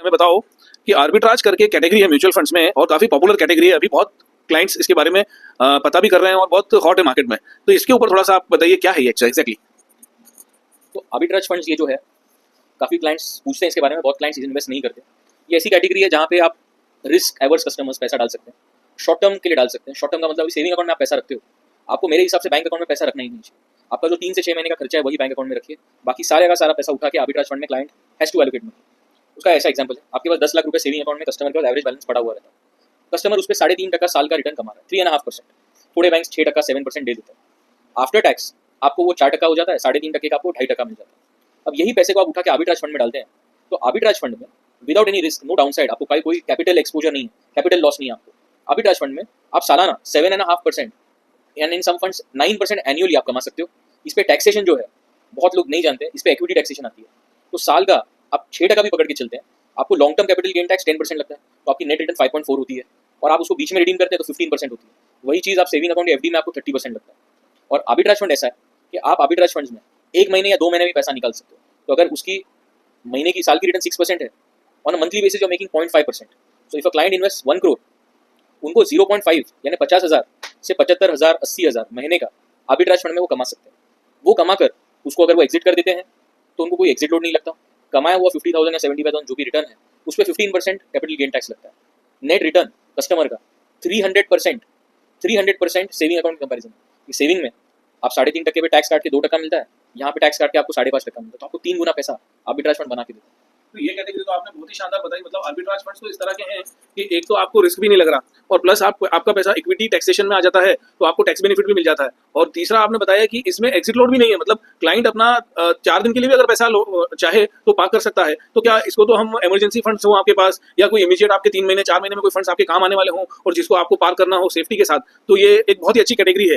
हमें बताओ कि आर्बिट्राज करके कैटेगरी है म्यूचुअल फंड्स में और काफी पॉपुलर कैटेगरी है, अभी बहुत क्लाइंट्स इसके बारे में पता भी कर रहे हैं और बहुत हॉट है मार्केट में। तो इसके ऊपर थोड़ा सा आप बताइए क्या है ये एग्जैक्टली। तो आर्बिट्राज फंड्स ये जो है, काफ़ी क्लाइंट्स पूछते हैं इसके बारे में, बहुत क्लाइंट्स इन्वेस्ट नहीं करते। ये ऐसी कैटेगरी है जहाँ पे आप रिस्क एवर्स कस्टमर्स पैसा डाल सकते हैं, शॉर्ट टर्म के लिए डाल सकते हैं। शॉर्ट टर्म का मतलब सेविंग अकाउंट में आप पैसा रखते हो, आपको मेरे हिसाब से बैंक अकाउंट में पैसा रखना ही नहीं चाहिए। आपका जो 3 से 6 महीने का खर्चा है वही बैंक अकाउंट में रखिए, बाकी सारे का सारा पैसा उठा के आर्बिट्राज फंड में client has to allocate money. उसका ऐसा एग्जांपल है, आपके पास 10 लाख रुपए सेविंग अकाउंट में कस्टमर के पास एवरेज बैलेंस पड़ा हुआ रहता है। कस्टमर उस पर 3.5% साल का रिटर्न कमा रहा है, 3.5%। थोड़े बैंक 6%, 7% दे देते हैं। आफ्टर टैक्स आपको वो 4% हो जाता है, 3.5% का आपको 2.5% मिल जाता है। अब यही पैसे को आप उठा के आर्बिट्राज फंड में डालते हैं, तो आर्बिट्राज फंड में without any risk, no downside, आपको कोई कैपिटल एक्सपोजर नहीं है, कैपिटल लॉस नहीं है आपको। आर्बिट्राज फंड में आप सालाना 7.5% and in some funds 9% annually आप कमा सकते हो। इस पे टैक्सेशन जो है बहुत लोग नहीं जानते, इस पे इक्विटी टैक्सेशन आती है। तो साल का आप 6% भी पकड़ के चलते हैं, आपको long term capital gain tax 10% लगता है, तो आपकी नेट रिटर्न 5.4 होती है। और आप उसको बीच में रिडीम करते हैं तो 15% होती है। वही चीज़ आप सेविंग अकाउंट या एफडी में आपको 30% लगता है। और आर्बिट्राज फंड ऐसा है कि आप आर्बिट्राज फंड्स में 1 महीने या 2 महीने भी पैसा निकाल सकते हो। तो अगर उसकी महीने की साल की रिटर्न 6% है, on a monthly basis you are making 0.5%। So if a client invest 1 crore, उनको 0.5 यानी 50,000 से 75,000, 80,000 महीने का आर्बिट्राज फंड में वो कमा सकते हैं। वो कमा कर उसको अगर वो एग्जिट कर देते हैं तो उनको कोई एग्जिट लोड नहीं लगता। कमाया हुआ 50,000 या 75,000 जो भी रिटर्न है, उस पर 15% कैपिटल गेन टैक्स लगता है। नेट रिटर्न कस्टमर का 300% सेविंग अकाउंट कंपैरिजन। सेविंग में आप 3.5% पे टैक्स काट के 2% मिलता है, यहाँ पे टैक्स काट के आपको 5.5% मिलता है, तो आपको 3 गुना पैसा आर्बिट्राज फंड बना के देता है। तो ये कैटेगरी तो आपने बहुत ही शानदार बताई। मतलब आर्बिट्राज फंड्स तो इस तरह के हैं कि एक तो आपको रिस्क भी नहीं लग रहा और प्लस आपका पैसा इक्विटी टैक्सेशन में आ जाता है, तो आपको टैक्स बेनिफिट भी मिल जाता है। और तीसरा आपने बताया कि इसमें एग्जिट लोड भी नहीं है, मतलब क्लाइंट अपना 4 दिन के लिए भी अगर पैसा चाहे तो पार्क कर सकता है। तो क्या इसको तो हम इमरजेंसी फंड्स हो आपके पास या कोई इमीडिएट आपके 3 महीने 4 महीने में कोई फंड्स आपके काम आने वाले हों और जिसको आपको पार्क करना हो सेफ्टी के साथ, तो ये एक बहुत ही अच्छी कैटेगरी है।